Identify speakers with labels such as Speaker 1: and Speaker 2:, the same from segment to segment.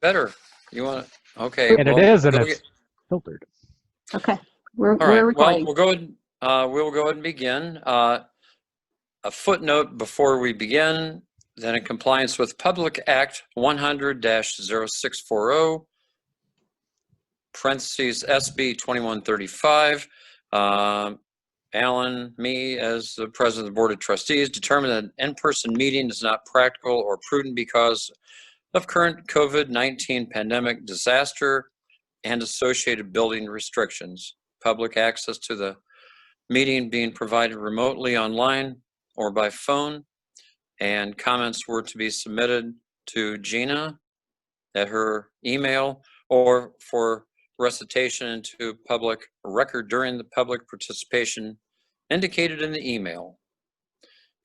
Speaker 1: Better. You want to? Okay.
Speaker 2: And
Speaker 1: well,
Speaker 2: it is, and
Speaker 1: go
Speaker 2: it's filtered.
Speaker 3: Okay, we're
Speaker 1: All right.
Speaker 3: recording.
Speaker 1: Well, we'll go ahead and begin. A footnote before we begin, that in compliance with Public Act 100-0640, parentheses SB 2135, Alan, me as the president of the Board of Trustees, determined that an in-person meeting is not practical or prudent because of current COVID-19 pandemic disaster and associated building restrictions. Public access to the meeting being provided remotely online or by phone, and comments were to be submitted to Gina at her email or for recitation into public record during the public participation indicated in the email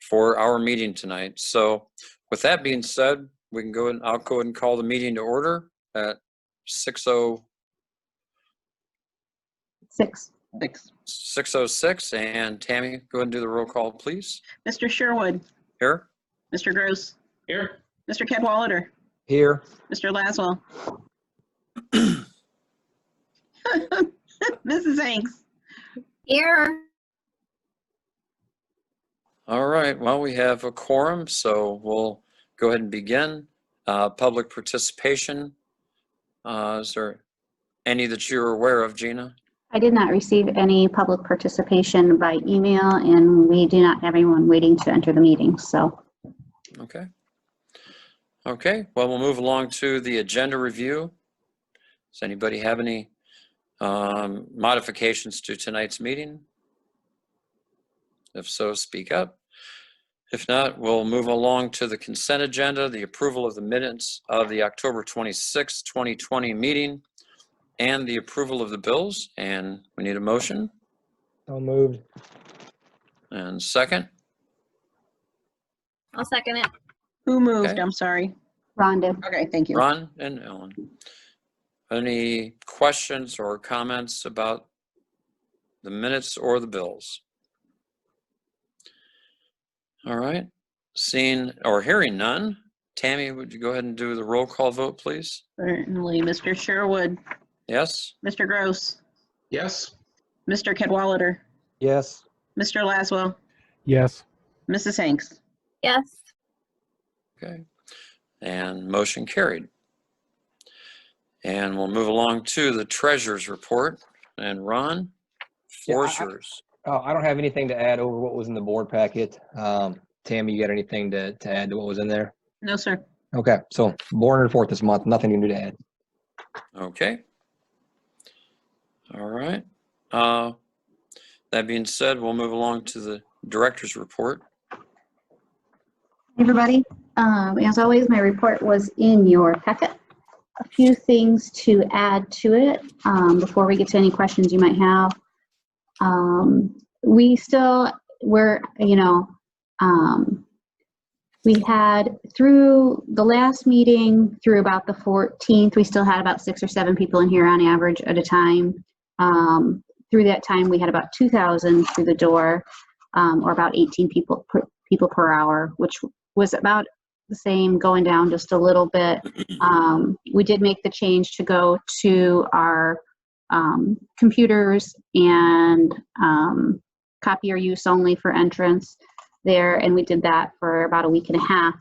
Speaker 1: for our meeting tonight. So with that being said, we can go and I'll go ahead and call the meeting to order at 6:06. And Tammy, go ahead and do the roll call, please.
Speaker 4: Mr. Sherwood.
Speaker 1: Here.
Speaker 4: Mr. Gross.
Speaker 5: Here.
Speaker 4: Mr. Cadwallader.
Speaker 2: Here.
Speaker 4: Mr. Laswell. Mrs. Hanks.
Speaker 3: Here.
Speaker 1: All right, well, we have a quorum, so we'll go ahead and begin. Public participation. Is there any that you're aware of, Gina?
Speaker 3: I did not receive any public participation by email, and we do not have anyone waiting to enter the meeting, so.
Speaker 1: Okay. Okay, well, we'll move along to the agenda review. Does anybody have any modifications to tonight's meeting? If so, speak up. If not, we'll move along to the consent agenda, the approval of the minutes of the October 26, 2020 meeting, and the approval of the bills. And we need a motion.
Speaker 2: So moved.
Speaker 1: And second.
Speaker 6: I'll second it.
Speaker 4: Who moved?
Speaker 1: Okay.
Speaker 4: I'm sorry.
Speaker 3: Rhonda.
Speaker 4: Okay, thank you.
Speaker 1: Ron and Ellen. Any questions or comments about the minutes or the bills? All right, seeing or hearing none, Tammy, would you go ahead and do the roll call vote, please?
Speaker 4: Certainly. Mr. Sherwood.
Speaker 1: Yes?
Speaker 4: Mr. Gross.
Speaker 5: Yes.
Speaker 4: Mr. Cadwallader.
Speaker 2: Yes.
Speaker 4: Mr. Laswell.
Speaker 2: Yes.
Speaker 4: Mrs. Hanks.
Speaker 6: Yes.
Speaker 1: Okay, and motion carried. And we'll move along to the treasurer's report. And Ron, floor's yours.
Speaker 7: I don't have anything to add over what was in the board packet. Tammy, you got anything to add to what was in there?
Speaker 4: No, sir.
Speaker 7: Okay, so board report this month, nothing new to add.
Speaker 1: Okay. All right. That being said, we'll move along to the director's report.
Speaker 3: Everybody, as always, my report was in your packet. A few things to add to it before we get to any questions you might have. We had through the last meeting through about the 14th, we still had about 6 or 7 people in here on average at a time. Through that time, we had about 2,000 through the door, or about 18 people per hour, which was about the same, going down just a little bit. We did make the change to go to our computers and copier use only for entrance there, and we did that for about a week and a half.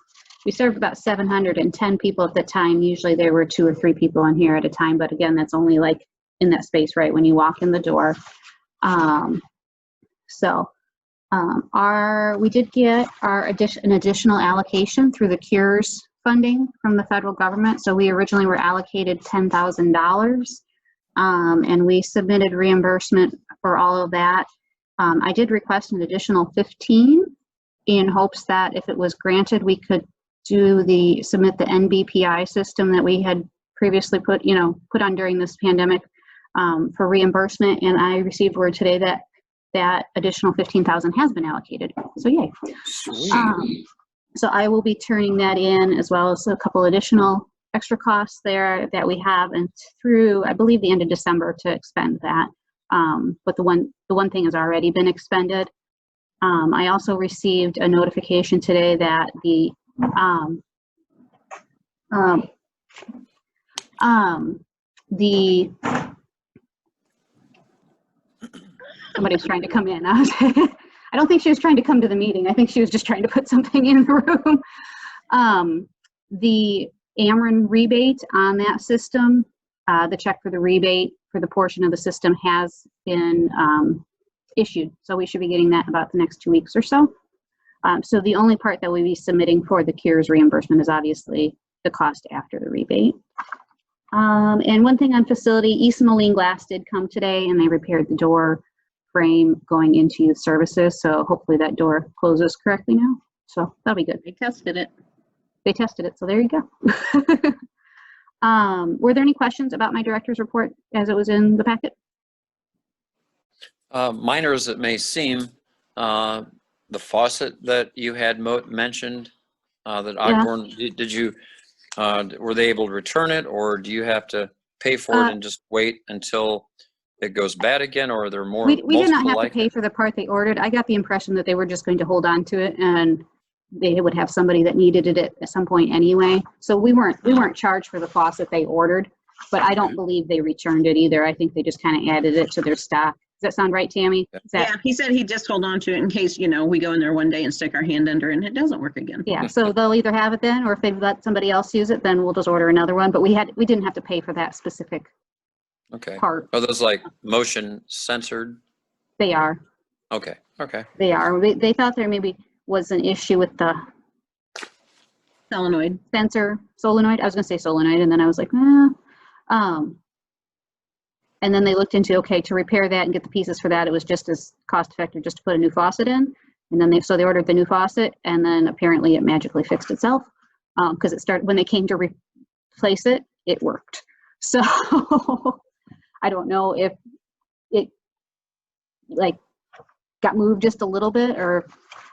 Speaker 3: We served about 710 people at the time. Usually there were 2 or 3 people in here at a time, but again, that's only like in that space right when you walk in the door. We did get an additional allocation through the CURES funding from the federal government. So we originally were allocated $10,000, and we submitted reimbursement for all of that. I did request an additional 15 in hopes that if it was granted, we could submit the NBPI system that we had previously put on during this pandemic for reimbursement. And I received word today that additional 15,000 has been allocated. So yay. So I will be turning that in, as well as a couple additional extra costs there that we have, and through, I believe, the end of December to expend that. But the one thing has already been expended. I also received a notification today that Somebody's trying to come in. I don't think she was trying to come to the meeting. I think she was just trying to put something in the room. The Ameren rebate on that system, the check for the rebate for the portion of the system has been issued. So we should be getting that about the next 2 weeks or so. So the only part that we'll be submitting for the CARES reimbursement is obviously the cost after the rebate. And one thing on facility, East Moline Glass did come today and they repaired the door frame going into youth services. So hopefully that door closes correctly now. So that'll be good.
Speaker 4: They tested it.
Speaker 3: They tested it, so there you go. Were there any questions about my director's report as it was in the packet?
Speaker 1: Minor as it may seem, the faucet that you had mentioned, that Ogborn, did you, were they able to return it, or do you have to pay for it and just wait until it goes bad again, or are there more?
Speaker 3: We did not have to
Speaker 1: like
Speaker 3: pay for the part they ordered. I got the impression that they were just going to hold on to it and they would have somebody that needed it at some point anyway. So we weren't charged for the faucet they ordered, but I don't believe they returned it either. I think they just kind of added it to their stock. Does that sound right, Tammy?
Speaker 4: Yeah, he said he'd just hold on to it in case, we go in there one day and stick our hand under it and it doesn't work again.
Speaker 3: Yeah, so they'll either have it then, or if they've let somebody else use it, then we'll just order another one. But we didn't have to pay for that specific part.
Speaker 1: Are those like motion censored?
Speaker 3: They are.
Speaker 1: Okay.
Speaker 3: They are. They thought there maybe was an issue with the
Speaker 4: Solenoid.
Speaker 3: solenoid. I was going to say solenoid, and then I was like, and then they looked into, okay, to repair that and get the pieces for that, it was just as cost effective just to put a new faucet in. And then they ordered the new faucet, and then apparently it magically fixed itself because when they came to replace it, it worked. So I don't know if it got moved just a little bit, or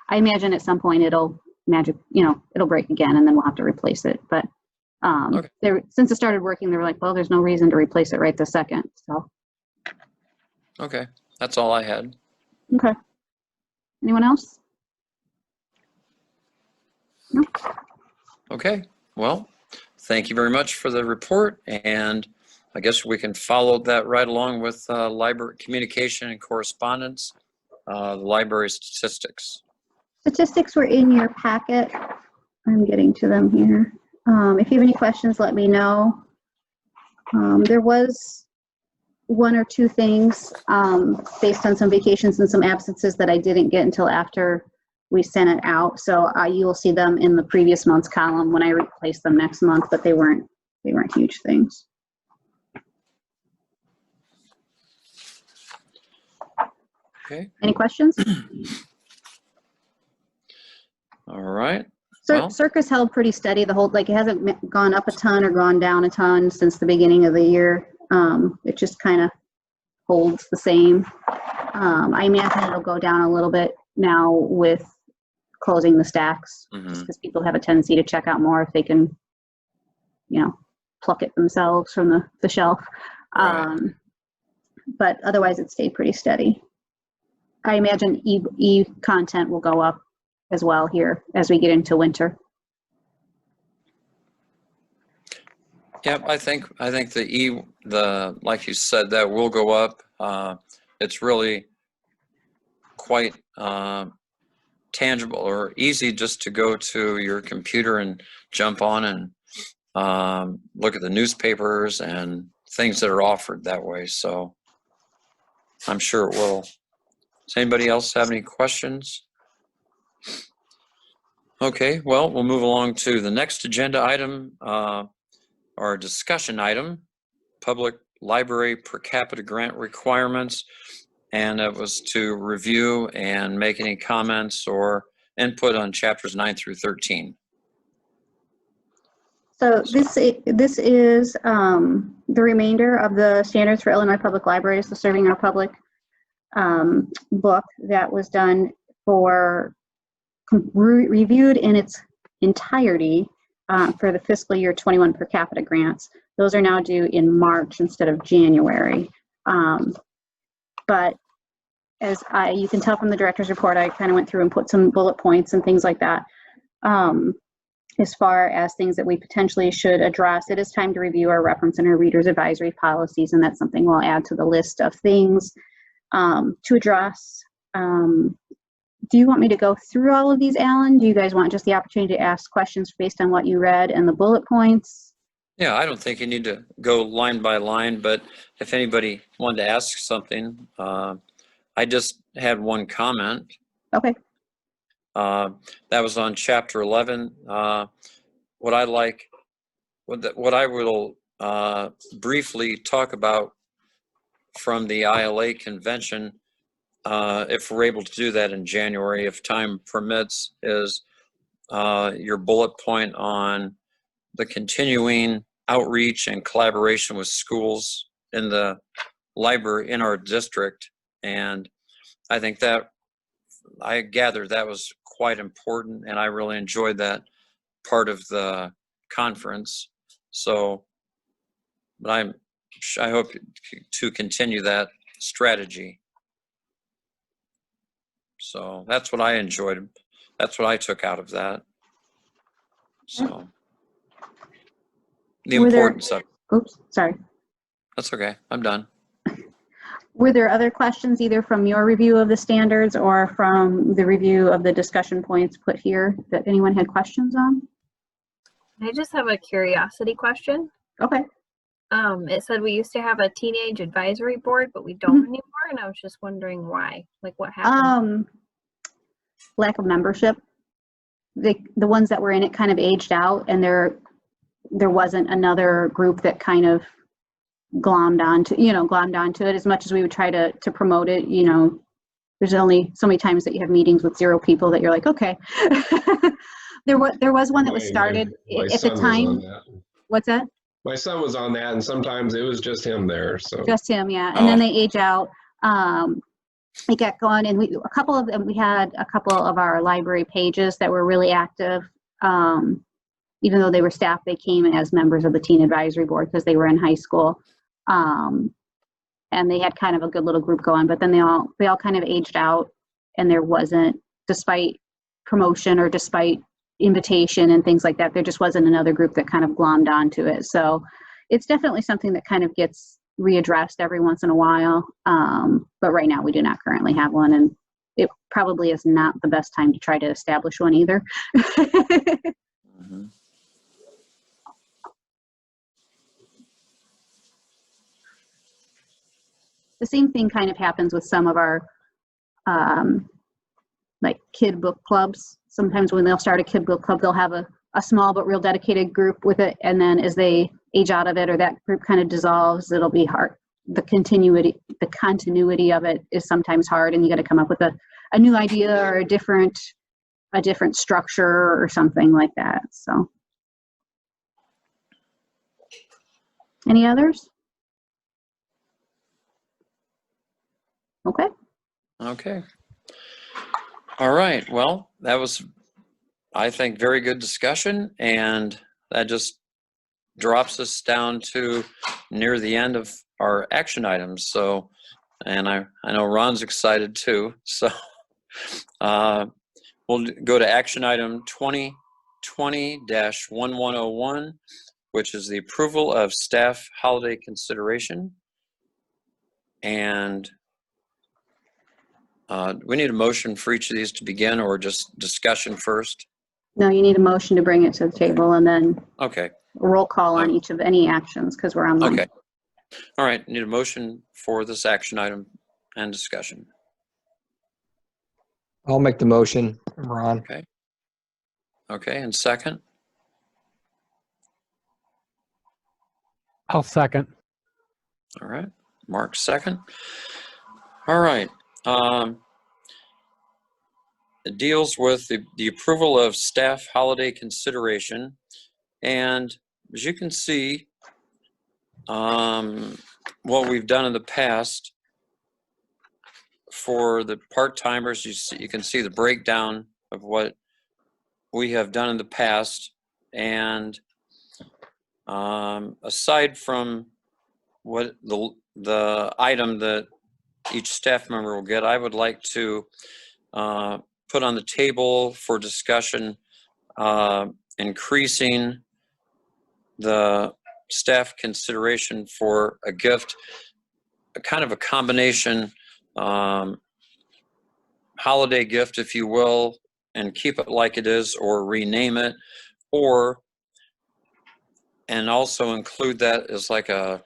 Speaker 3: I imagine at some point it'll break again and then we'll have to replace it. But since it started working, they were like, well, there's no reason to replace it right this second. So.
Speaker 1: Okay. That's all I had.
Speaker 3: Okay. Anyone else? No.
Speaker 1: Okay. Well, thank you very much for the report. And I guess we can follow that right along with library communication and correspondence, the library statistics.
Speaker 3: Statistics were in your packet. I'm getting to them here. If you have any questions, let me know. There was one or two things based on some vacations and some absences that I didn't get until after we sent it out. So you will see them in the previous month's column when I replace them next month, but they weren't huge things.
Speaker 1: Okay.
Speaker 3: Any questions?
Speaker 1: All right.
Speaker 3: Circus held pretty steady the whole, it hasn't gone up a ton or gone down a ton since the beginning of the year. It just kind of holds the same. I imagine it'll go down a little bit now with closing the stacks, just because people have a tendency to check out more if they can, pluck it themselves from the shelf.
Speaker 1: Right.
Speaker 3: But otherwise it stayed pretty steady. I imagine e-content will go up as well here as we get into winter.
Speaker 1: Yep, I think the like you said, that will go up. It's really quite tangible or easy just to go to your computer and jump on and look at the newspapers and things that are offered that way. So I'm sure it will. Does anybody else have any questions? Okay, well, we'll move along to the next agenda item, our discussion item, public library per capita grant requirements. And it was to review and make any comments or input on chapters 9 through 13.
Speaker 3: So this is the remainder of the Standards for Illinois Public Libraries, the Serving Our Public book that was done reviewed in its entirety for the fiscal year 21 per capita grants. Those are now due in March instead of January. But as you can tell from the director's report, I kind of went through and put some bullet points and things like that. as far as things that we potentially should address, it is time to review our reference and our readers advisory policies, and that's something we'll add to the list of things to address. Do you want me to go through all of these, Alan? Do you guys want just the opportunity to ask questions based on what you read and the bullet points?
Speaker 1: Yeah, I don't think you need to go line by line, but if anybody wanted to ask something, I just had one comment.
Speaker 3: Okay.
Speaker 1: That was on chapter 11. What I will briefly talk about from the ILA convention, if we're able to do that in January, if time permits, is your bullet point on the continuing outreach and collaboration with schools in the library in our district. And I think that, I gathered that was quite important, and I really enjoyed that part of the conference. So, but I hope to continue that strategy. So that's what I enjoyed. That's what I took out of that. So the importance of,
Speaker 3: Oops, sorry.
Speaker 1: that's okay, I'm done.
Speaker 3: Were there other questions either from your review of the standards or from the review of the discussion points put here that anyone had questions on?
Speaker 5: I just have a curiosity question.
Speaker 3: Okay.
Speaker 5: It said we used to have a teenage advisory board, but we don't anymore, and I was just wondering why. Like, what happened?
Speaker 3: Lack of membership. The ones that were in it kind of aged out, and there wasn't another group that kind of glommed onto it. As much as we would try to promote it, there's only so many times that you have meetings with 0 people that you're like, okay. There was one that was started at the time. What's that?
Speaker 6: My son was on that, and sometimes it was just him there. So
Speaker 3: just him, yeah. And then they age out. It got going, and we had a couple of our library pages that were really active. Even though they were staff, they came as members of the teen advisory board because they were in high school. And they had kind of a good little group going, but then they all kind of aged out, and there wasn't, despite promotion or despite invitation and things like that, there just wasn't another group that kind of glommed onto it. So it's definitely something that kind of gets readdressed every once in a while. But right now we do not currently have one, and it probably is not the best time to try to establish one either.
Speaker 1: Mm-hmm.
Speaker 3: The same thing kind of happens with some of our like kid book clubs. Sometimes when they'll start a kid book club, they'll have a small but real dedicated group with it, and then as they age out of it or that group kind of dissolves, it'll be hard. The continuity of it is sometimes hard, and you got to come up with a new idea or a different structure or something like that. So, any others?
Speaker 1: Okay. All right. Well, that was, I think, very good discussion, and that just drops us down to near the end of our action items. So, and I know Ron's excited too. So we'll go to action item 2020-1101, which is the approval of staff holiday consideration. And we need a motion for each of these to begin, or just discussion first?
Speaker 3: No, you need a motion to bring it to the table, and then
Speaker 1: Okay.
Speaker 3: a roll call on each of any actions because we're on one.
Speaker 1: Okay. All right. Need a motion for this action item and discussion.
Speaker 7: I'll make the motion, Ron.
Speaker 1: Okay. Okay. And second?
Speaker 2: I'll second.
Speaker 1: All right. Mark, second. All right. It deals with the approval of staff holiday consideration. And as you can see, what we've done in the past for the part-timers, you can see the breakdown of what we have done in the past. And aside from what the item that each staff member will get, I would like to put on the table for discussion increasing the staff consideration for a gift, a kind of a combination holiday gift, if you will, and keep it like it is, or rename it, and also include that as like the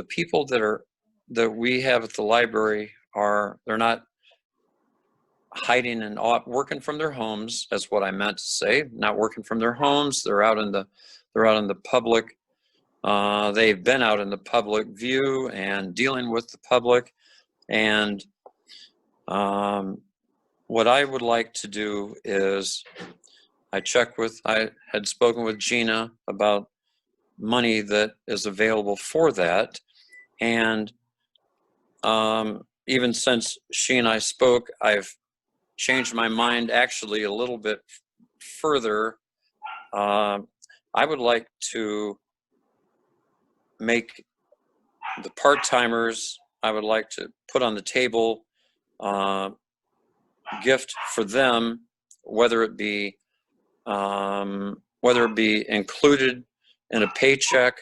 Speaker 1: people that we have at the library they're not hiding and working from their homes. That's what I meant to say. Not working from their homes. They're out in the public. They've been out in the public view and dealing with the public. And what I would like to do is I had spoken with Gina about money that is available for that. And even since she and I spoke, I've changed my mind actually a little bit further. I would like to make the part-timers, I would like to put on the table gift for them, whether it be included in a paycheck,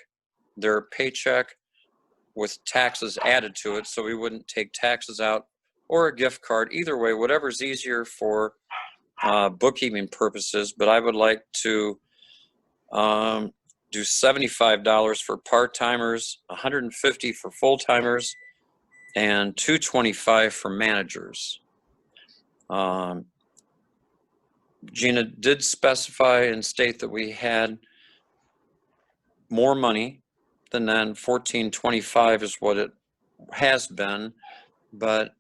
Speaker 1: their paycheck with taxes added to it, so we wouldn't take taxes out, or a gift card. Either way, whatever's easier for bookkeeping purposes. But I would like to do $75 for part-timers, $150 for full-timers, and $225 for managers. Gina did specify and state that we had more money than that. $1425 is what it has been, but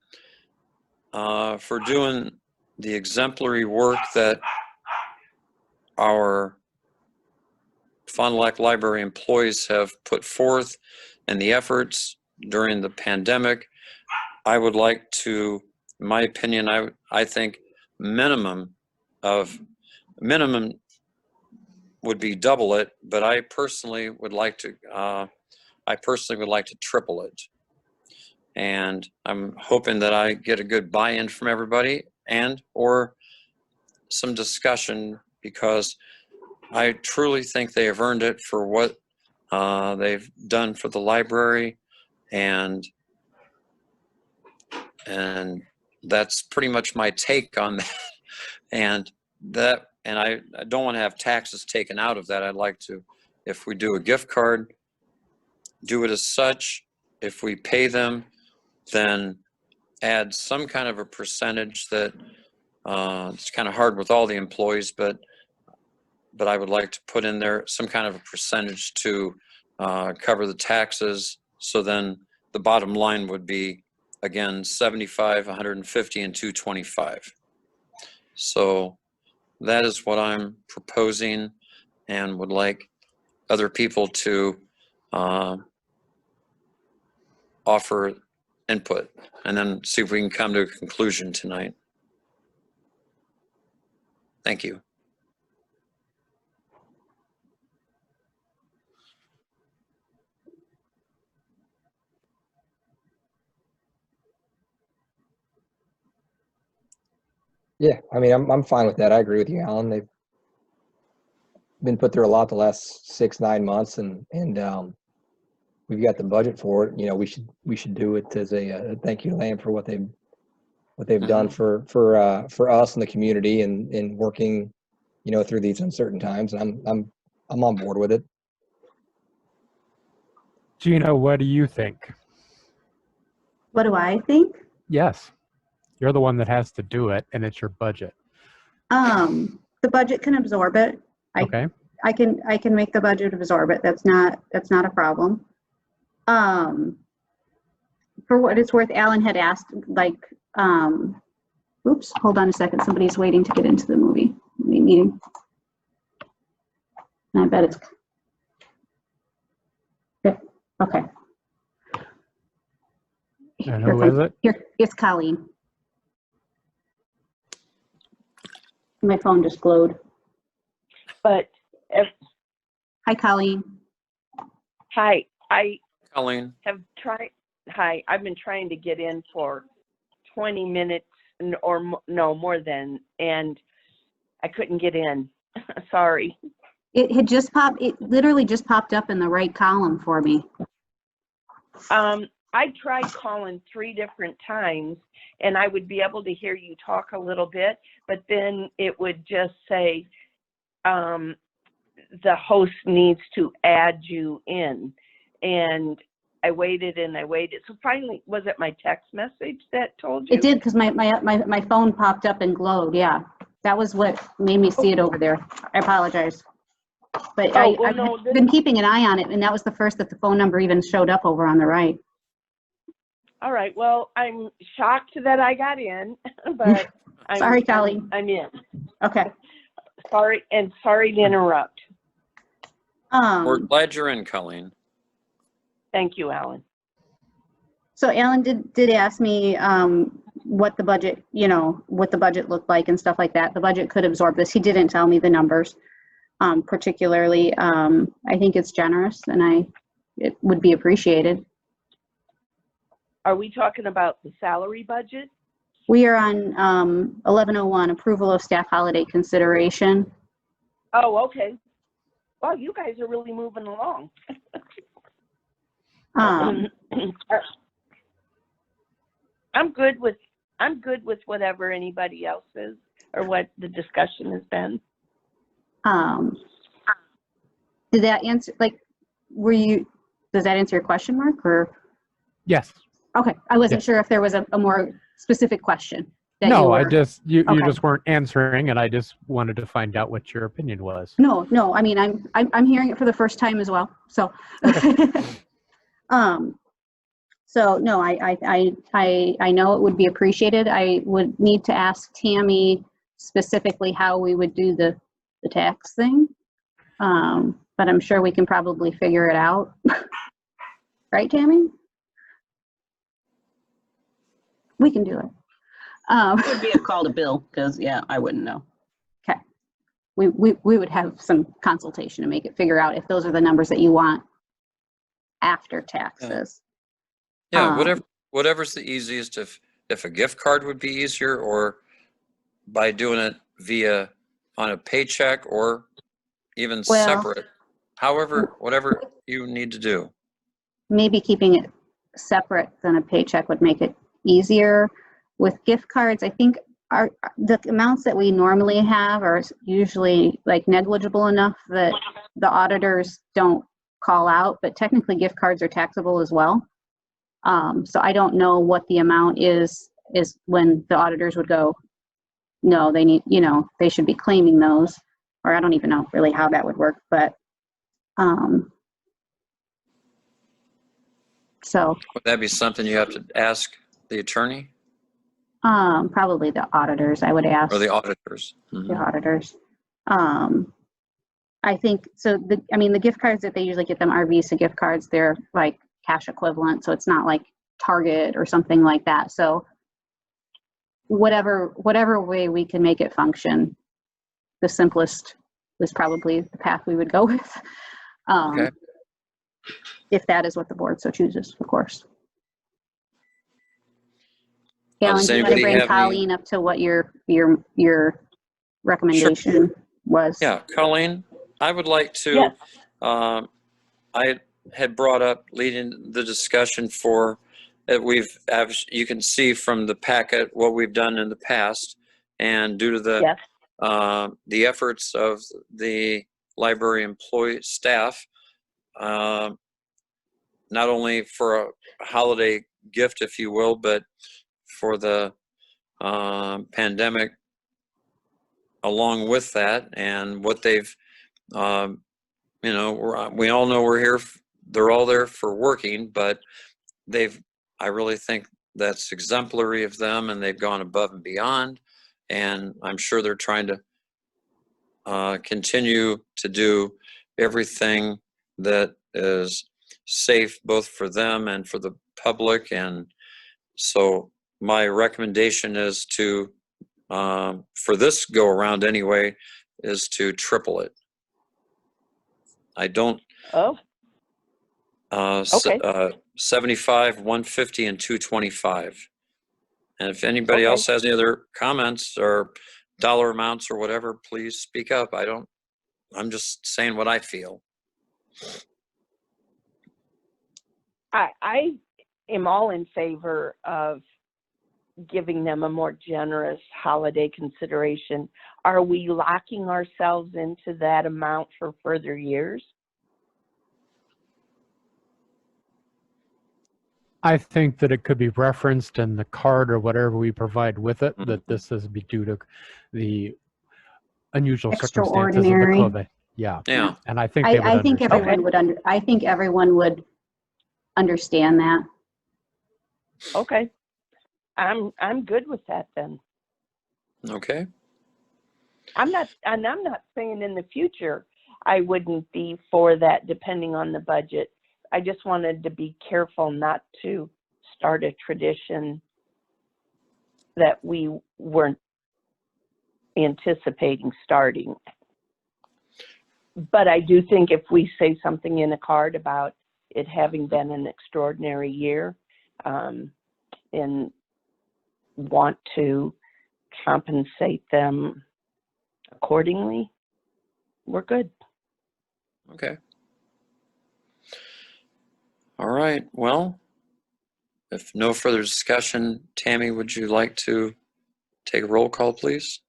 Speaker 1: for doing the exemplary work that our Fondulac Library employees have put forth and the efforts during the pandemic, I would like to, in my opinion, I think minimum would be double it, but I personally would like to triple it. And I'm hoping that I get a good buy-in from everybody or some discussion, because I truly think they have earned it for what they've done for the library, and that's pretty much my take on that. And I don't want to have taxes taken out of that. I'd like to, if we do a gift card, do it as such. If we pay them, then add some kind of a percentage that it's kind of hard with all the employees, but I would like to put in there some kind of a percentage to cover the taxes. So then the bottom line would be, again, 75, 150, and 225. So that is what I'm proposing, and would like other people to offer input, and then see if we can come to a conclusion tonight. Thank you.
Speaker 7: Yeah, I mean, I'm fine with that. I agree with you, Alan. They've been put through a lot the last 6-9 months, and we've got the budget for it. You know, we should do it as a thank you to them for what they've done for us and the community, and working, you know, through these uncertain times. And I'm on board with it.
Speaker 2: Gina, what do you think?
Speaker 3: What do I think?
Speaker 2: Yes, you're the one that has to do it, and it's your budget.
Speaker 3: The budget can absorb it.
Speaker 2: Okay.
Speaker 3: I can make the budget absorb it. That's not a problem. For what it's worth, Alan had asked, like, oops, hold on a second. Somebody's waiting to get into the meeting. And I bet it's, okay.
Speaker 2: And who is it?
Speaker 3: Here, it's Colleen. My phone just glowed.
Speaker 8: But
Speaker 3: Hi, Colleen.
Speaker 8: hi, I
Speaker 1: Colleen.
Speaker 8: have tried. Hi, I've been trying to get in for 20 minutes or no more than, and I couldn't get in. Sorry.
Speaker 3: It had just popped, it literally just popped up in the right column for me.
Speaker 8: I tried calling 3 different times and I would be able to hear you talk a little bit, but then it would just say, the host needs to add you in. And I waited and I waited. So finally, was it my text message that told you?
Speaker 3: It did, because my phone popped up and glowed, yeah. That was what made me see it over there. I apologize. But
Speaker 8: Oh, well,
Speaker 3: I've
Speaker 8: no,
Speaker 3: been keeping an eye on it, and that was the first that the phone number even showed up over on the right.
Speaker 8: All right. Well, I'm shocked that I got in, but
Speaker 3: Sorry, Colleen.
Speaker 8: I'm in.
Speaker 3: Okay.
Speaker 8: Sorry, and sorry to interrupt.
Speaker 1: We're glad you're in, Colleen.
Speaker 8: Thank you, Alan.
Speaker 3: So Alan did ask me what the budget, what the budget looked like and stuff like that. The budget could absorb this. He didn't tell me the numbers particularly. I think it's generous, and it would be appreciated.
Speaker 8: Are we talking about the salary budget?
Speaker 3: We are on 1101, approval of staff holiday consideration.
Speaker 8: Oh, okay. Well, you guys are really moving along. I'm good with whatever anybody else is or what the discussion has been.
Speaker 3: Did that answer, does that answer your question, Mark, or?
Speaker 2: Yes.
Speaker 3: Okay, I wasn't
Speaker 2: Yes.
Speaker 3: sure if there was a more specific question.
Speaker 2: No,
Speaker 3: Okay.
Speaker 2: you just weren't answering, and I just wanted to find out what your opinion was.
Speaker 3: No, I mean, I'm hearing it for the first time as well, so. So no, I know it would be appreciated. I would need to ask Tammy specifically how we would do the tax thing. But I'm sure we can probably figure it out. Right, Tammy? We can do it.
Speaker 4: It would be a call to Bill, because, yeah, I wouldn't know.
Speaker 3: Okay. We would have some consultation to make it figure out if those are the numbers that you want after taxes.
Speaker 1: Yeah, whatever's the easiest. If a gift card would be easier, or by doing it via on a paycheck, or even separate. However, whatever you need to do.
Speaker 3: Maybe keeping it separate than a paycheck would make it easier. With gift cards, I think the amounts that we normally have are usually like negligible enough that the auditors don't call out, but technically gift cards are taxable as well. So I don't know what the amount is when the auditors would go, no, they need, they should be claiming those, or I don't even know really how that would work, but so.
Speaker 1: Would that be something you have to ask the attorney?
Speaker 3: Probably the auditors, I would ask.
Speaker 1: Or the auditors.
Speaker 3: The auditors. I think, so the gift cards that they usually get them are Visa gift cards. They're like cash equivalent, so it's not like Target or something like that. So whatever way we can make it function, the simplest is probably the path we would go with.
Speaker 1: Okay.
Speaker 3: If that is what the board so chooses, of course. Alan, do you want to bring Colleen up to what your recommendation was? Yeah,
Speaker 1: Colleen, I would like to,
Speaker 8: Yes.
Speaker 1: I had brought up leading the discussion for that you can see from the packet what we've done in the past, and due to the efforts of the library employee staff, not only for a holiday gift, if you will, but for the pandemic along with that, and what they've, we all know we're here, they're all there for working, but I really think that's exemplary of them, and they've gone above and beyond, and I'm sure they're trying to continue to do everything that is safe both for them and for the public. And so my recommendation is to, for this go around anyway, is to triple it. I don't.
Speaker 8: Oh. Okay.
Speaker 1: 75, 150, and 225. And if anybody else has any other comments or dollar amounts or whatever, please speak up. I'm just saying what I feel.
Speaker 8: I am all in favor of giving them a more generous holiday consideration. Are we locking ourselves into that amount for further years?
Speaker 2: I think that it could be referenced in the card or whatever we provide with it, that this is due to the unusual circumstances of the
Speaker 3: Extraordinary.
Speaker 2: COVID. Yeah.
Speaker 1: Yeah.
Speaker 2: And I think they would
Speaker 3: I think
Speaker 2: understand.
Speaker 3: everyone would I think everyone would understand that.
Speaker 8: Okay. I'm good with that then.
Speaker 1: Okay.
Speaker 8: I'm not saying in the future I wouldn't be for that depending on the budget. I just wanted to be careful not to start a tradition that we weren't anticipating starting. But I do think if we say something in a card about it having been an extraordinary year, and want to compensate them accordingly, we're good.
Speaker 1: Okay. All right. Well, if no further discussion, Tammy, would you like to take a roll call, please?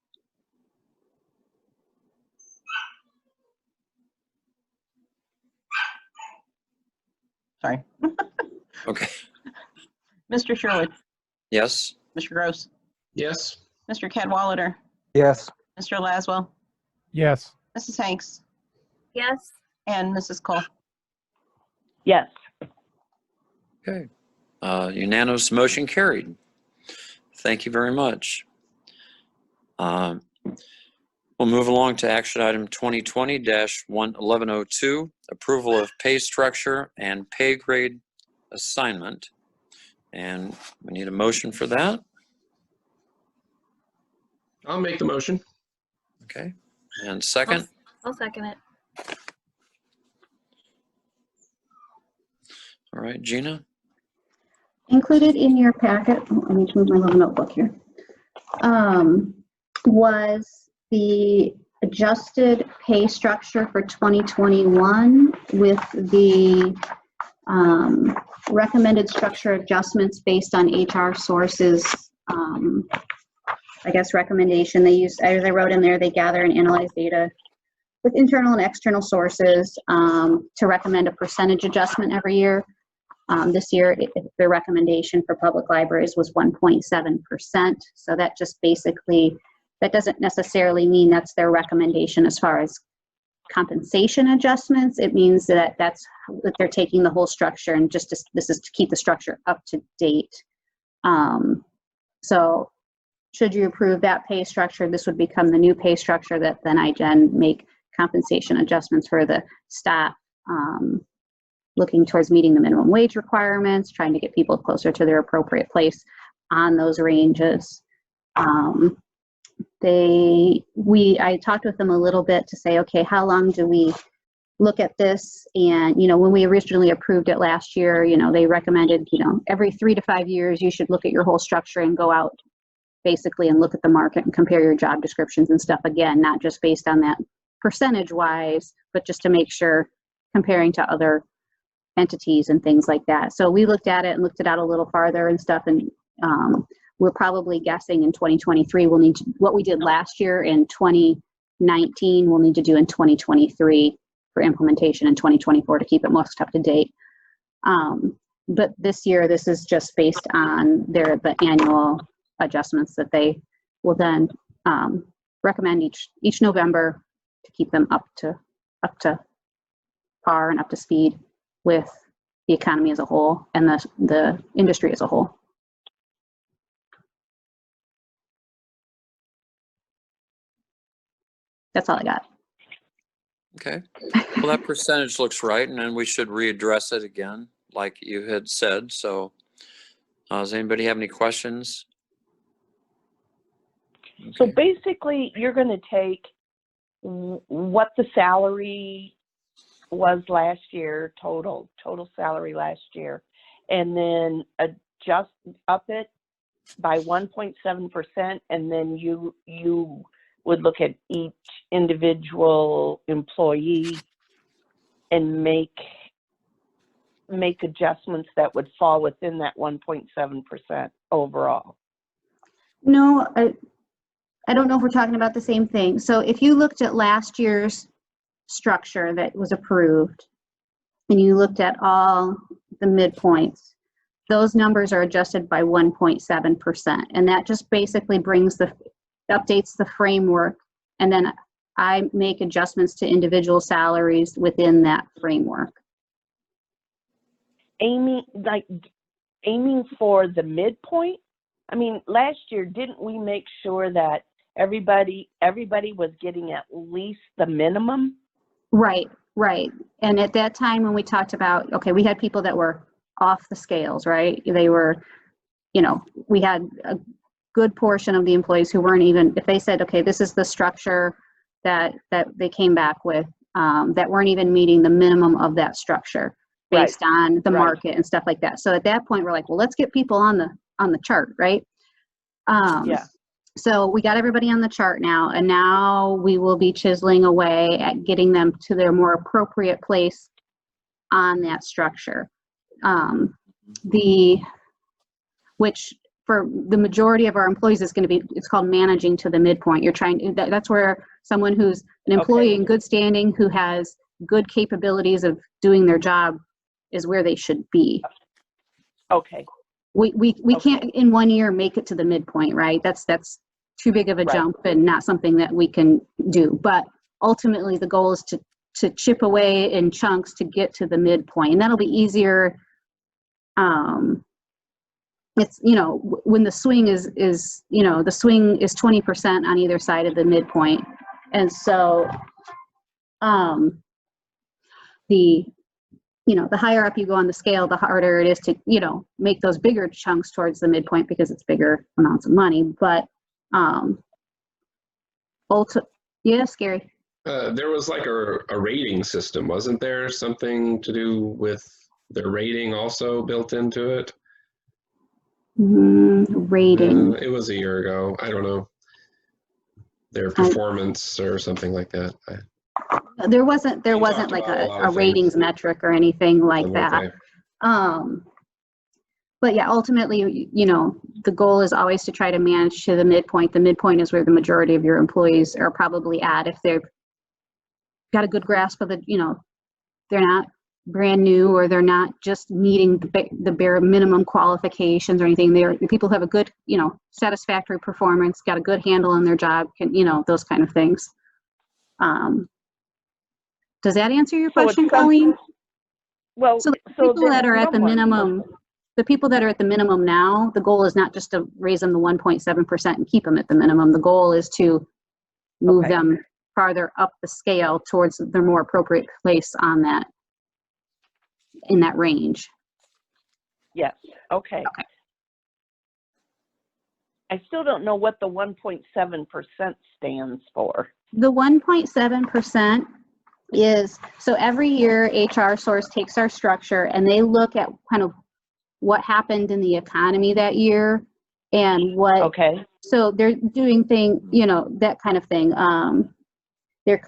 Speaker 4: Sorry.
Speaker 1: Okay.
Speaker 4: Mr. Sherwood,
Speaker 1: Yes.
Speaker 4: Mr. Gross,
Speaker 6: Yes.
Speaker 4: Mr. Cadwallader,
Speaker 7: Yes.
Speaker 4: Mr. Laswell,
Speaker 2: Yes.
Speaker 4: Mrs. Hanks,
Speaker 5: Yes.
Speaker 4: and Mrs. Cole.
Speaker 8: Yes.
Speaker 1: Okay. Unanimous motion carried. Thank you very much. We'll move along to action item 2020-1102, approval of pay structure and pay grade assignment. And we need a motion for that.
Speaker 6: I'll make the motion.
Speaker 1: Okay. And second?
Speaker 5: I'll second it.
Speaker 1: All right, Gina?
Speaker 3: Included in your packet, let me move my little notebook here, was the adjusted pay structure for 2021 with the recommended structure adjustments based on HR sources, I guess, recommendation. They use, as I wrote in there, they gather and analyze data with internal and external sources to recommend a percentage adjustment every year. This year, the recommendation for public libraries was 1.7%. So that just basically, that doesn't necessarily mean that's their recommendation as far as compensation adjustments. It means that that they're taking the whole structure and just this is to keep the structure up to date. So should you approve that pay structure, this would become the new pay structure that then I make compensation adjustments for the staff, looking towards meeting the minimum wage requirements, trying to get people closer to their appropriate place on those ranges. I talked with them a little bit to say, okay, how long do we look at this? And, when we originally approved it last year, they recommended, every 3 to 5 years, you should look at your whole structure and go out basically and look at the market and compare your job descriptions and stuff again, not just based on that percentage wise, but just to make sure comparing to other entities and things like that. So we looked at it and looked it out a little farther and stuff, and we're probably guessing in 2023 we'll need to, what we did last year in 2019 we'll need to do in 2023 for implementation in 2024 to keep it most up to date. But this year, this is just based on the annual adjustments that they will then recommend each November to keep them up to par and up to speed with the economy as a whole and the industry as a whole. That's all I got.
Speaker 1: Okay. Well, that percentage looks right, and then we should readdress it again, like you had said. So does anybody have any questions? Okay.
Speaker 8: So basically, you're going to take what the salary was last year, total salary last year, and then up it by 1.7%, and then you would look at each individual employee and make adjustments that would fall within that 1.7% overall.
Speaker 3: No, I don't know if we're talking about the same thing. So if you looked at last year's structure that was approved, and you looked at all the midpoints, those numbers are adjusted by 1.7%. And that just basically updates the framework, and then I make adjustments to individual salaries within that framework.
Speaker 8: Aiming for the midpoint? I mean, last year, didn't we make sure that everybody was getting at least the minimum?
Speaker 3: Right. And at that time when we talked about, okay, we had people that were off the scales, right? They were, we had a good portion of the employees who weren't even, if they said, okay, this is the structure that they came back with, that weren't even meeting the minimum of that structure based on the market and stuff like that. So at that point, we're like, well, let's get people on the chart, right?
Speaker 8: Yeah.
Speaker 3: So we got everybody on the chart now, and now we will be chiseling away at getting them to their more appropriate place on that structure. Which for the majority of our employees is going to be, it's called managing to the midpoint. That's where someone who's an employee in good standing, who has good capabilities of doing their job, is where they should be.
Speaker 8: Okay.
Speaker 3: We can't in 1 year make it to the midpoint, right? That's too big of a jump and not something that we can do. But ultimately the goal is to chip away in chunks to get to the midpoint. And that'll be easier. It's, when the swing is the swing is 20% on either side of the midpoint. And so the higher up you go on the scale, the harder it is to, make those bigger chunks towards the midpoint because it's bigger amounts of money. But, Scary.
Speaker 6: There was like a rating system, wasn't there? Something to do with the rating also built into it?
Speaker 3: Rating.
Speaker 6: It was a year ago. I don't know. Their performance or something like that.
Speaker 3: There wasn't like a ratings metric or anything like that. But yeah, ultimately, the goal is always to try to manage to the midpoint. The midpoint is where the majority of your employees are probably at. If they've got a good grasp of they're not brand new, or they're not just meeting the bare minimum qualifications or anything. The people who have a good, satisfactory performance, got a good handle on their job, can, those kind of things. Does that answer your question, Colleen?
Speaker 8: Well,
Speaker 3: so the people that are at the minimum, the people that are at the minimum now, the goal is not just to raise them to 1.7% and keep them at the minimum. The goal is to move them farther up the scale towards their more appropriate place on that, in that range.
Speaker 8: Yes. Okay. I still don't know what the 1.7% stands for.
Speaker 3: The 1.7% is, so every year HR Source takes our structure and they look at kind of what happened in the economy that year and what, so they're doing that kind of thing. They're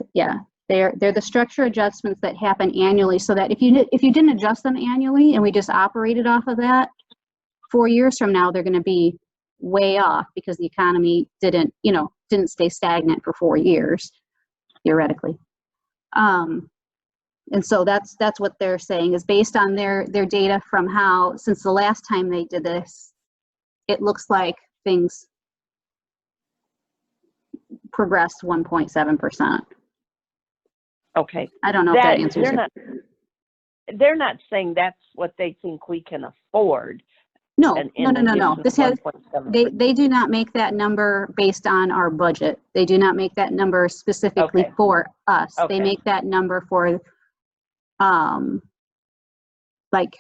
Speaker 3: the structure adjustments that happen annually, so that if you didn't adjust them annually and we just operated off of that, 4 years from now, they're going to be way off because the economy didn't stay stagnant for 4 years, theoretically. And so that's what they're saying is based on their data from how, since the last time they did this, it looks like things progressed 1.7%.
Speaker 8: Okay.
Speaker 3: I don't know if that answers it.
Speaker 8: They're not saying that's what they think we can afford.
Speaker 3: No. This has, they do not make that number based on our budget. They do not make that number specifically for us. They make that number for like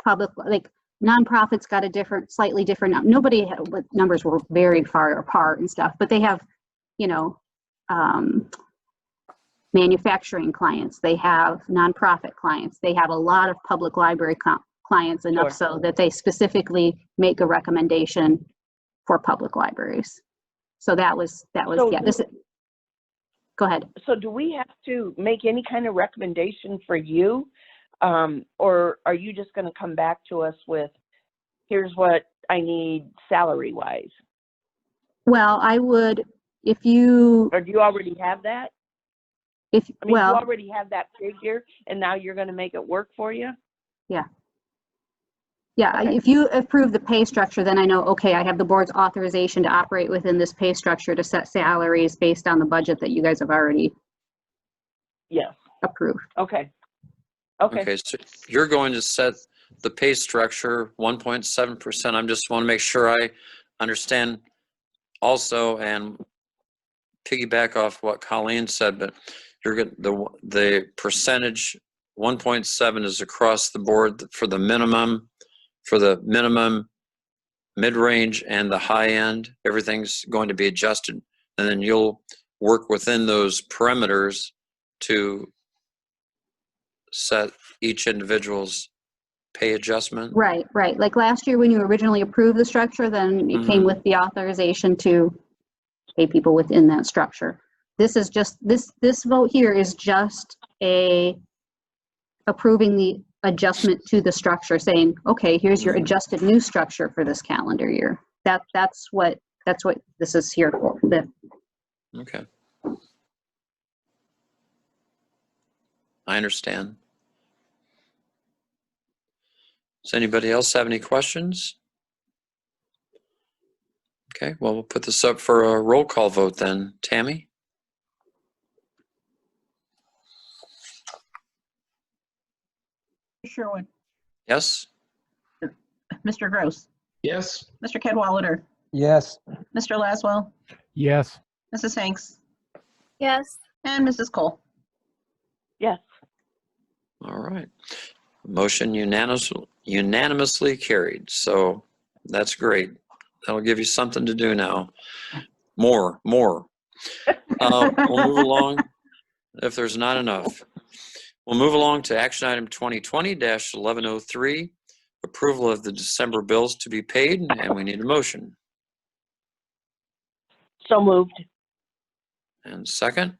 Speaker 3: public, like nonprofits got a slightly different, nobody had, numbers were very far apart and stuff, but they have, manufacturing clients, they have nonprofit clients, they have a lot of public library clients, enough so that they specifically make a recommendation for public libraries. So that was Go ahead.
Speaker 8: So do we have to make any kind of recommendation for you? Or are you just going to come back to us with, here's what I need salary-wise?
Speaker 3: Well, I would, if you,
Speaker 8: Or do you already have that?
Speaker 3: if,
Speaker 8: I mean,
Speaker 3: well,
Speaker 8: you already have that figure, and now you're going to make it work for you?
Speaker 3: yeah,
Speaker 8: Okay.
Speaker 3: if you approve the pay structure, then I know, okay, I have the board's authorization to operate within this pay structure to set salaries based on the budget that you guys have already
Speaker 8: Yes.
Speaker 3: approved.
Speaker 8: Okay. Okay.
Speaker 1: Okay, so you're going to set the pay structure 1.7%. I just want to make sure I understand also and piggyback off what Colleen said, but you're going the percentage 1.7 is across the board for the minimum, mid-range, and the high end. Everything's going to be adjusted, and then you'll work within those parameters to set each individual's pay adjustment.
Speaker 3: Right. Like last year when you originally approved the structure, then it came with the authorization to pay people within that structure. This is just, this vote here is just approving the adjustment to the structure, saying, okay, here's your adjusted new structure for this calendar year. That's what this is here for.
Speaker 1: Okay. I understand. Does anybody else have any questions? Okay, well, we'll put this up for a roll call vote then. Tammy?
Speaker 4: Sherwood,
Speaker 1: Yes?
Speaker 4: Mr. Gross,
Speaker 6: Yes.
Speaker 4: Mr. Cadwallader,
Speaker 7: Yes.
Speaker 4: Mr. Laswell,
Speaker 2: Yes.
Speaker 4: Mrs. Hanks,
Speaker 5: Yes.
Speaker 4: and Mrs. Cole.
Speaker 8: Yes.
Speaker 1: All right. Motion unanimously carried. So that's great. That'll give you something to do now. More. We'll move along if there's not enough. We'll move along to action item 2020-1103, approval of the December bills to be paid, and we need a motion.
Speaker 8: So moved.
Speaker 1: And second?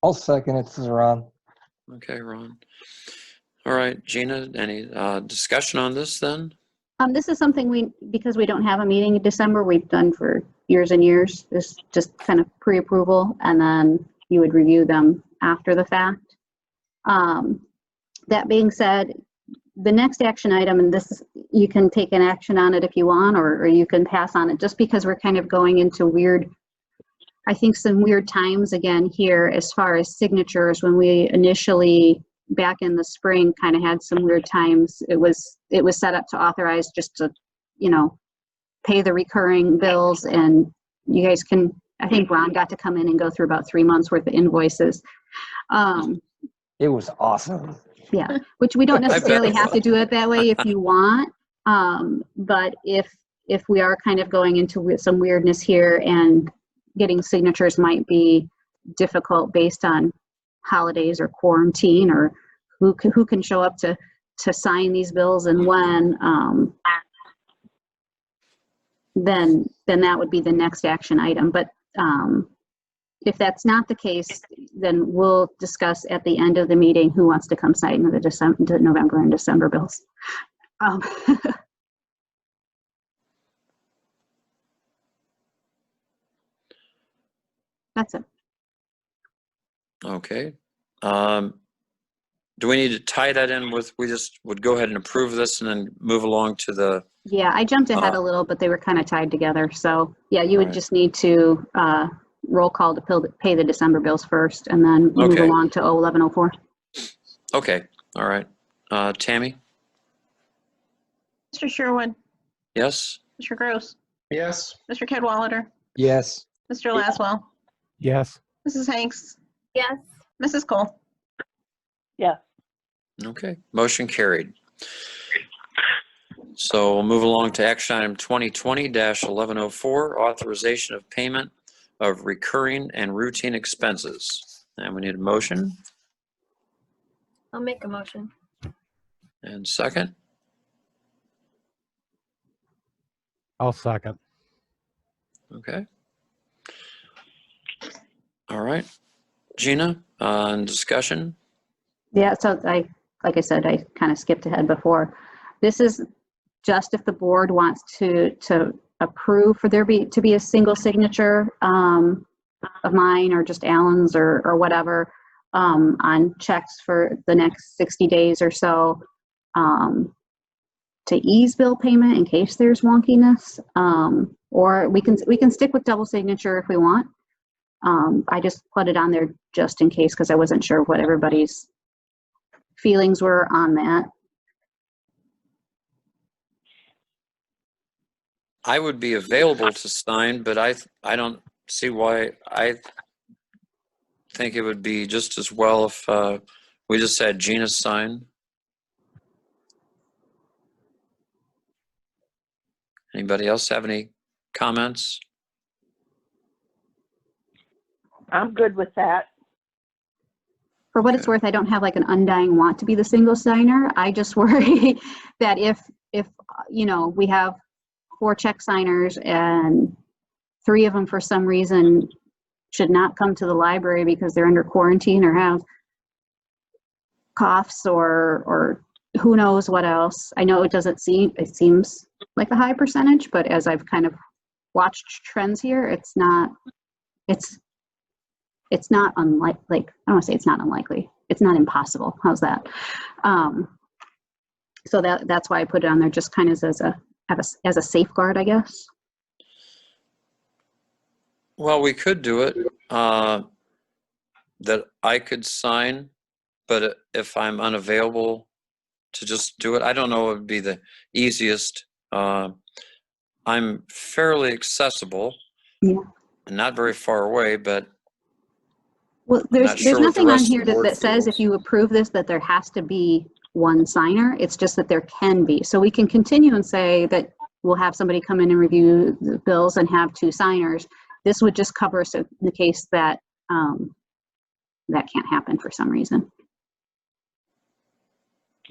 Speaker 7: I'll second it. This is Ron.
Speaker 1: Okay, Ron. All right, Gina, any discussion on this then?
Speaker 3: This is something because we don't have a meeting in December, we've done for years and years. This just kind of pre-approval, and then you would review them after the fact. That being said, the next action item, and this, you can take an action on it if you want, or you can pass on it, just because we're kind of going into I think some weird times again here as far as signatures. When we initially, back in the spring, kind of had some weird times. It was set up to authorize just to, pay the recurring bills, and you guys can, I think Ron got to come in and go through about 3 months worth of invoices.
Speaker 7: It was awesome.
Speaker 3: Yeah, which we don't necessarily have to do it that way if you want. But if we are kind of going into some weirdness here, and getting signatures might be difficult based on holidays or quarantine, or who can show up to sign these bills and when, then that would be the next action item. But if that's not the case, then we'll discuss at the end of the meeting who wants to come sign the November and December bills. That's it.
Speaker 1: Okay. Do we need to tie that in with, we just would go ahead and approve this and then move along to the,
Speaker 3: Yeah, I jumped ahead a little, but they were kind of tied together. So yeah, you would
Speaker 1: Right.
Speaker 3: just need to roll call to pay the December bills first, and then move
Speaker 1: Okay.
Speaker 3: along to 1104.
Speaker 1: okay, all right. Tammy?
Speaker 4: Mr. Sherwood,
Speaker 1: Yes?
Speaker 4: Mr. Gross,
Speaker 6: Yes.
Speaker 4: Mr. Cadwallader,
Speaker 7: Yes.
Speaker 4: Mr. Laswell,
Speaker 2: Yes.
Speaker 4: Mrs. Hanks,
Speaker 5: Yes.
Speaker 4: Mrs. Cole.
Speaker 8: Yes.
Speaker 1: Okay, motion carried. So we'll move along to action item 2020-1104, authorization of payment of recurring and routine expenses. And we need a motion
Speaker 5: I'll make a motion.
Speaker 1: and second.
Speaker 2: I'll second.
Speaker 1: Okay. All right. Gina, on discussion?
Speaker 3: Yeah, so like I said, I kind of skipped ahead before. This is just if the board wants to approve for there to be a single signature of mine or just Alan's or whatever on checks for the next 60 days or so to ease bill payment in case there's wonkiness, or we can stick with double signature if we want. I just put it on there just in case because I wasn't sure what everybody's feelings were on that.
Speaker 1: I would be available to sign, but I don't see why. I think it would be just as well if we just had Gina sign. Anybody else have any comments?
Speaker 8: I'm good with that.
Speaker 3: For what it's worth, I don't have like an undying want to be the single signer. I just worry that if you know, we have 4 check signers and 3 of them for some reason should not come to the library because they're under quarantine or have coughs or who knows what else. I know it seems like a high percentage, but as I've kind of watched trends here, it's not unlikely. I don't want to say it's not unlikely. It's not impossible. How's that? So that's why I put it on there, just kind of as a safeguard, I guess.
Speaker 1: Well, we could do it that I could sign, but if I'm unavailable to just do it, I don't know what would be the easiest. I'm fairly accessible,
Speaker 3: Yeah.
Speaker 1: and not very far away, but
Speaker 3: Well, there's
Speaker 1: sure what the
Speaker 3: nothing on
Speaker 1: rest of
Speaker 3: here
Speaker 1: the board
Speaker 3: that says
Speaker 1: feels.
Speaker 3: if you approve this that there has to be 1 signer. It's just that there can be. So we can continue and say that we'll have somebody come in and review the bills and have 2 signers. This would just cover us in the case that that can't happen for some reason.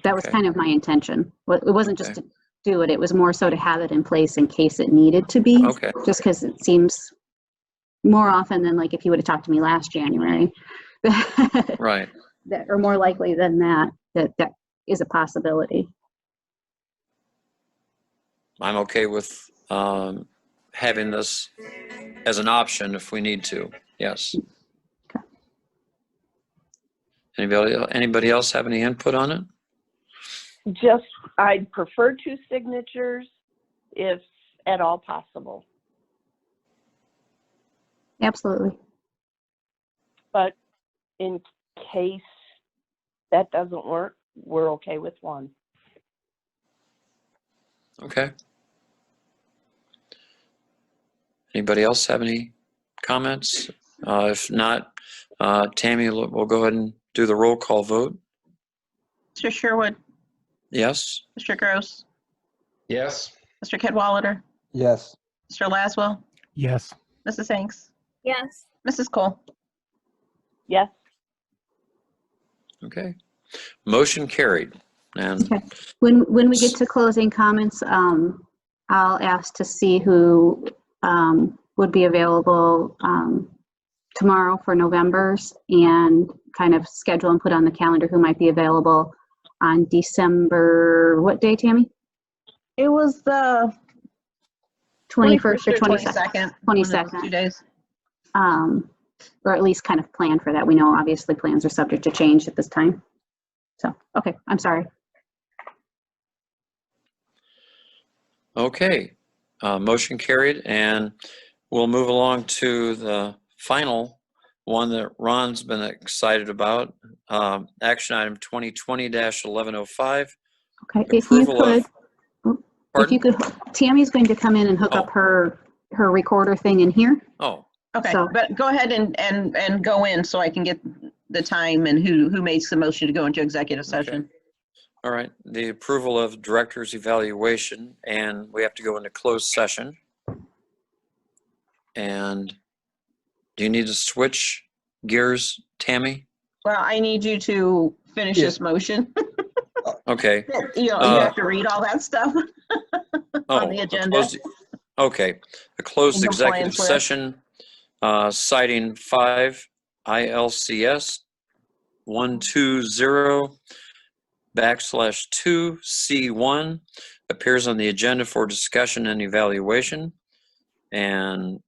Speaker 3: That was
Speaker 1: Okay.
Speaker 3: kind of my intention. It wasn't just to do it. It was more so to have it in place in case it needed to be.
Speaker 1: Okay.
Speaker 3: Just because it seems more often than like if you would have talked to me last January.
Speaker 1: Right.
Speaker 3: That, or more likely than that is a possibility.
Speaker 1: I'm okay with having this as an option if we need to. Yes.
Speaker 3: Okay.
Speaker 1: Anybody else have any input on it?
Speaker 8: Just, I'd prefer 2 signatures if at all possible.
Speaker 3: Absolutely.
Speaker 8: But in case that doesn't work, we're okay with 1.
Speaker 1: Okay. Anybody else have any comments? If not, Tammy, we'll go ahead and do the roll call vote.
Speaker 4: Mr. Sherwood,
Speaker 1: Yes?
Speaker 4: Mr. Gross,
Speaker 6: Yes.
Speaker 4: Mr. Cadwallader,
Speaker 7: Yes.
Speaker 4: Mr. Laswell,
Speaker 2: Yes.
Speaker 4: Mrs. Hanks,
Speaker 5: Yes.
Speaker 4: Mrs. Cole.
Speaker 8: Yes.
Speaker 1: Okay. Motion carried. And
Speaker 3: Okay. When we get to closing comments, I'll ask to see who would be available tomorrow for November's and kind of schedule and put on the calendar who might be available on December, what day, Tammy?
Speaker 4: It was the
Speaker 3: 21st or 22nd?
Speaker 4: 22nd. 2 days.
Speaker 3: Or at least kind of plan for that. We know obviously plans are subject to change at this time. So, okay, I'm sorry.
Speaker 1: okay. Motion carried, and we'll move along to the final one that Ron's been excited about. Action item 2020-1105.
Speaker 3: Okay, if you
Speaker 1: Approval
Speaker 3: could, Tammy's going to come in and hook up her recorder thing in here.
Speaker 1: Oh,
Speaker 4: Okay,
Speaker 3: So-
Speaker 4: but go ahead and go in so I can get the time and who makes the motion to go into executive session.
Speaker 1: all right. The approval of director's evaluation, and we have to go into closed session. And do you need to switch gears, Tammy?
Speaker 4: Well, I need you to finish
Speaker 7: Yeah.
Speaker 4: this motion.
Speaker 1: Okay.
Speaker 4: You have to read all that stuff. On the
Speaker 1: a
Speaker 4: agenda.
Speaker 1: closed- Okay. A closed
Speaker 4: And the
Speaker 1: executive
Speaker 4: plans list.
Speaker 1: session citing 5 ILCS 120/2C1 appears on the agenda for discussion and evaluation. And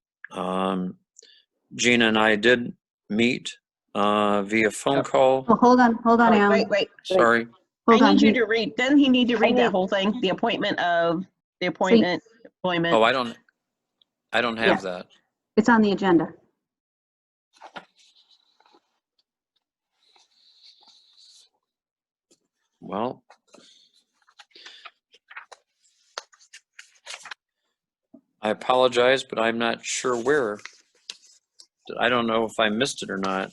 Speaker 1: Gina and I did meet via phone call.
Speaker 3: Oh, hold on, Alan.
Speaker 4: Wait.
Speaker 1: Sorry.
Speaker 3: Hold
Speaker 4: I
Speaker 3: on.
Speaker 4: need you to read, doesn't he need to read that
Speaker 8: need-
Speaker 4: whole thing? The appointment, employment.
Speaker 1: Oh, I don't have that.
Speaker 3: It's on the agenda.
Speaker 1: Well, I apologize, but I'm not sure where. I don't know if I missed it or not.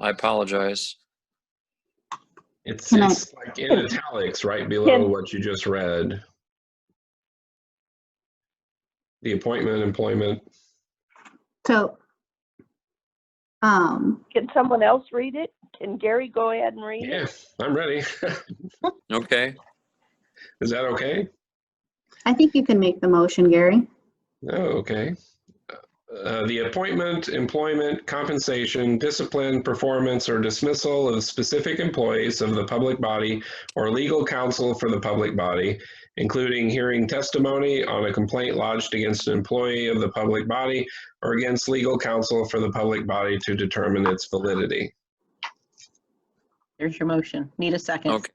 Speaker 1: I apologize.
Speaker 6: It's
Speaker 3: Can I-
Speaker 6: like in italics right below what you just read. The appointment, employment.
Speaker 3: So,
Speaker 8: Can someone else read it? Can Gary go ahead and read it?
Speaker 6: Yeah, I'm ready.
Speaker 1: Okay.
Speaker 6: Is that okay?
Speaker 3: I think you can make the motion, Gary.
Speaker 6: Oh, okay. The appointment, employment, compensation, discipline, performance, or dismissal of specific employees of the public body or legal counsel for the public body, including hearing testimony on a complaint lodged against an employee of the public body or against legal counsel for the public body to determine its validity.
Speaker 4: There's your motion. Need a second.
Speaker 1: Okay.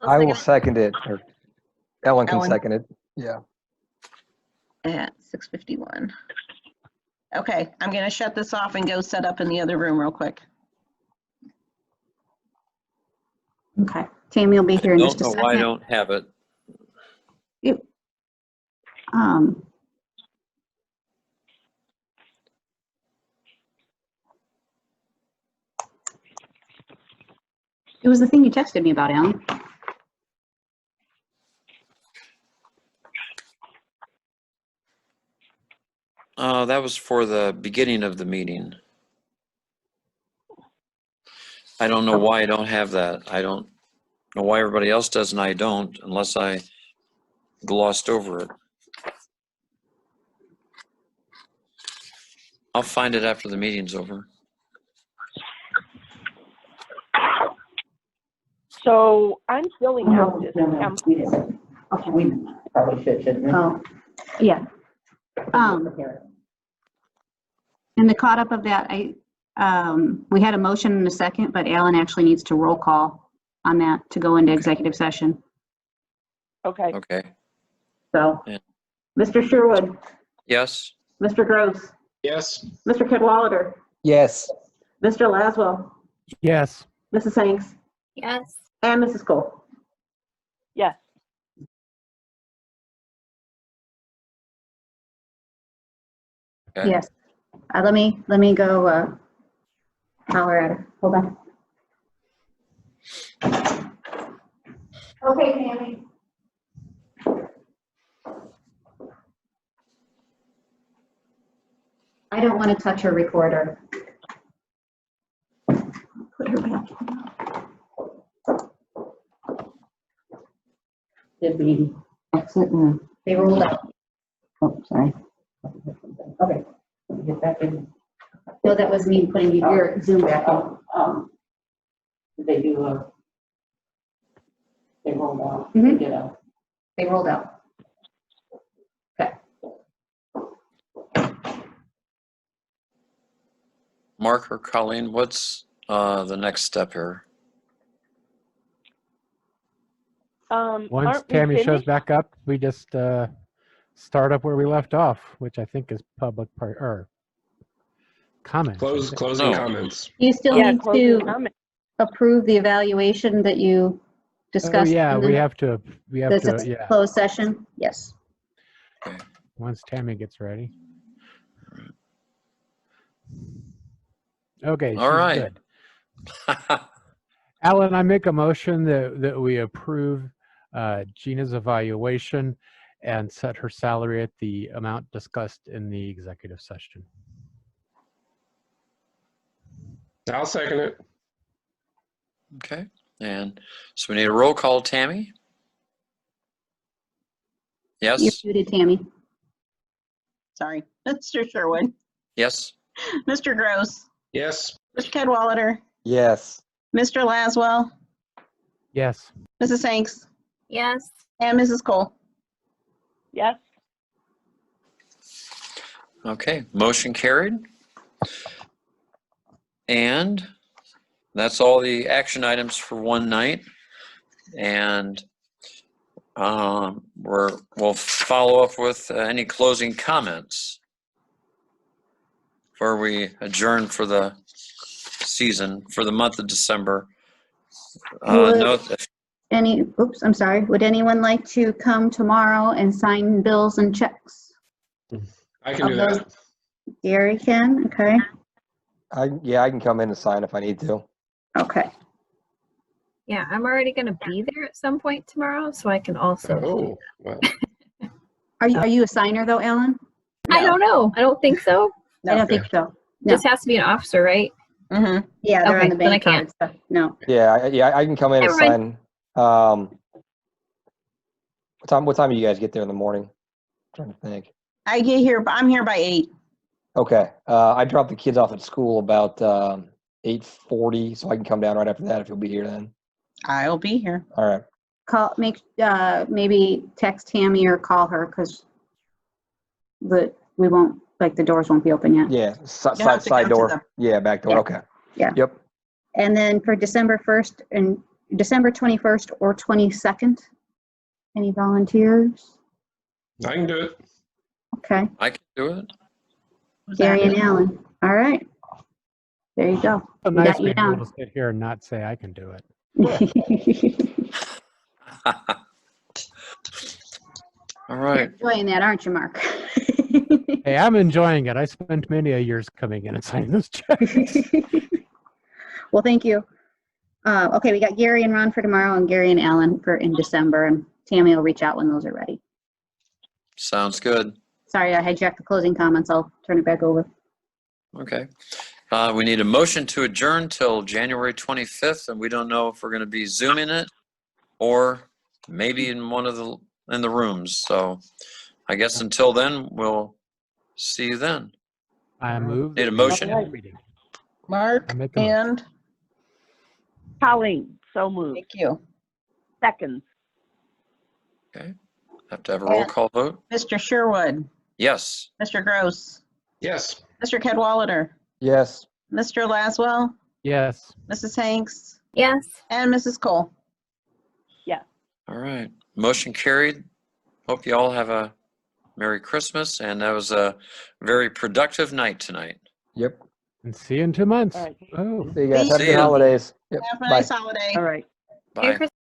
Speaker 7: I will second it, or Ellen can
Speaker 4: Ellen?
Speaker 7: second it. Yeah.
Speaker 4: At 6:51. Okay, I'm gonna shut this off and go set up in the other room real quick.
Speaker 3: Okay. Tammy will be here in
Speaker 1: Don't
Speaker 3: just a
Speaker 1: know
Speaker 3: second.
Speaker 1: why I don't have it.
Speaker 3: It was the thing you texted me about, Alan.
Speaker 1: That was for the beginning of the meeting. I don't know why I don't have that. I don't know why everybody else does and I don't, unless I glossed over it. I'll find it after the meeting's over.
Speaker 8: So I'm filling out this template.
Speaker 9: Okay, we probably shouldn't we?
Speaker 3: Oh, yeah. In the caught up of that, we had a motion and a second, but Alan actually needs to roll call on that to go into executive session.
Speaker 8: Okay.
Speaker 1: Okay.
Speaker 9: So,
Speaker 1: Yeah.
Speaker 9: Mr. Sherwood,
Speaker 1: Yes.
Speaker 9: Mr. Gross,
Speaker 6: Yes.
Speaker 9: Mr. Cadwalader,
Speaker 7: Yes.
Speaker 9: Mr. Laswell,
Speaker 2: Yes.
Speaker 9: Mrs. Hanks,
Speaker 5: Yes.
Speaker 9: and Mrs. Cole.
Speaker 8: Yes.
Speaker 1: Okay.
Speaker 3: Yes. Let me go holler at her. Hold on. Okay, Tammy. I don't want to touch her recorder. Put her back.
Speaker 9: Did we exit and,
Speaker 3: They rolled out.
Speaker 9: oh, sorry. Okay, let me get back in.
Speaker 3: No, that was me putting your Zoom back on.
Speaker 9: Did they do they rolled out,
Speaker 3: Mhm.
Speaker 9: get out.
Speaker 3: They rolled out. Okay.
Speaker 1: Mark or Colleen, what's the next step here?
Speaker 2: Once
Speaker 8: Aren't we
Speaker 2: Tammy shows
Speaker 8: finished?
Speaker 2: back up, we just start up where we left off, which I think is public part or comments. I think.
Speaker 6: Closing
Speaker 1: No.
Speaker 6: comments.
Speaker 3: You still
Speaker 8: Yeah,
Speaker 3: need
Speaker 8: closing
Speaker 3: to
Speaker 8: comment.
Speaker 3: approve the evaluation that you
Speaker 2: Oh,
Speaker 3: discussed.
Speaker 2: yeah,
Speaker 3: in
Speaker 2: we
Speaker 3: the-
Speaker 2: have to,
Speaker 3: That's a
Speaker 2: yeah,
Speaker 3: closed session? Yes.
Speaker 2: once Tammy gets ready. Okay,
Speaker 1: All
Speaker 2: she's
Speaker 1: right.
Speaker 2: good. Alan, I make a motion that we approve Gina's evaluation and set her salary at the amount discussed in the executive session.
Speaker 6: I'll second it.
Speaker 1: Okay. And so we need a roll call, Tammy?
Speaker 3: You're
Speaker 1: Yes?
Speaker 3: muted, Tammy.
Speaker 4: Sorry, Mr. Sherwood,
Speaker 1: Yes.
Speaker 4: Mr. Gross,
Speaker 6: Yes.
Speaker 4: Mr. Cadwalader,
Speaker 7: Yes.
Speaker 4: Mr. Laswell,
Speaker 2: Yes.
Speaker 4: Mrs. Hanks,
Speaker 5: Yes.
Speaker 4: and Mrs. Cole.
Speaker 8: Yes.
Speaker 1: Okay, motion carried. And that's all the action items for one night. And we'll follow up with any closing comments before we adjourn for the season, for the month of December.
Speaker 3: Would
Speaker 1: Note that
Speaker 3: I'm sorry. Would anyone like to come tomorrow and sign bills and checks?
Speaker 6: I can do that.
Speaker 3: Gary can, okay,
Speaker 7: Yeah, I can come in and sign if I need to.
Speaker 3: okay.
Speaker 5: Yeah, I'm already gonna be there at some point tomorrow, so I can also.
Speaker 6: Oh, well.
Speaker 3: Are you a signer though, Ellen?
Speaker 5: I don't know. I don't think so.
Speaker 3: I don't think so. No.
Speaker 5: Just has to be an officer, right?
Speaker 4: Mm-hmm.
Speaker 3: Yeah, they're on
Speaker 5: Okay,
Speaker 3: the
Speaker 5: then I
Speaker 3: bank card
Speaker 5: can't.
Speaker 3: stuff. No.
Speaker 7: Yeah, I can come in and
Speaker 5: Never mind.
Speaker 7: sign. What time do you guys get there in the morning? I'm trying to think.
Speaker 4: I get here, I'm here by 8.
Speaker 7: Okay. I drop the kids off at school about 8:40, so I can come down right after that if you'll be here then.
Speaker 4: I'll be here.
Speaker 7: All right.
Speaker 3: Maybe text Tammy or call her because we won't, like, the doors won't be open yet.
Speaker 7: Yeah,
Speaker 4: You'll have to
Speaker 7: side
Speaker 4: come to
Speaker 7: door. Yeah, back door.
Speaker 3: Yeah.
Speaker 7: Okay.
Speaker 3: Yeah.
Speaker 7: Yep.
Speaker 3: And then for December 1st and December 21st or 22nd, any volunteers?
Speaker 6: I can do it.
Speaker 3: Okay,
Speaker 1: I can do it.
Speaker 3: Gary and Alan. All right. There you go.
Speaker 2: So
Speaker 3: We
Speaker 2: nice
Speaker 3: got you
Speaker 2: being able
Speaker 3: down.
Speaker 2: to sit here and not say I can do it.
Speaker 1: All right.
Speaker 3: Enjoying that, aren't you, Mark?
Speaker 2: Hey, I'm enjoying it. I spent many a years coming in and signing those checks.
Speaker 3: Well, thank you. Okay, we got Gary and Ron for tomorrow and Gary and Alan for in December, and Tammy will reach out when those are ready.
Speaker 1: Sounds good.
Speaker 3: Sorry, I hijacked the closing comments. I'll turn it back over.
Speaker 1: Okay. We need a motion to adjourn till January 25th, and we don't know if we're going to be Zooming it or maybe in the rooms. So I guess until then, we'll see you then.
Speaker 2: I move.
Speaker 1: Need a
Speaker 2: that we
Speaker 1: motion?
Speaker 2: end the meeting.
Speaker 4: Mark
Speaker 2: I make a motion.
Speaker 4: and
Speaker 8: Colleen, so moved.
Speaker 4: thank you.
Speaker 8: Seconds.
Speaker 1: Okay. Have to have a roll call vote?
Speaker 4: Mr. Sherwood,
Speaker 1: Yes.
Speaker 4: Mr. Gross,
Speaker 6: Yes.
Speaker 4: Mr. Cadwalader,
Speaker 7: Yes.
Speaker 4: Mr. Laswell,
Speaker 2: Yes.
Speaker 4: Mrs. Hanks,
Speaker 5: Yes.
Speaker 4: and Mrs. Cole.
Speaker 1: All right. Motion carried. Hope you all have a Merry Christmas, and that was a very productive night tonight.
Speaker 7: Yep.
Speaker 2: And see you in 2 months.
Speaker 8: All right.
Speaker 2: Oh.
Speaker 7: See you guys. Have
Speaker 1: See
Speaker 7: good
Speaker 1: ya.
Speaker 7: holidays. Yep.
Speaker 4: Have a
Speaker 7: Bye.
Speaker 4: nice holiday.
Speaker 8: All right.
Speaker 1: Bye.
Speaker 5: Merry Christmas.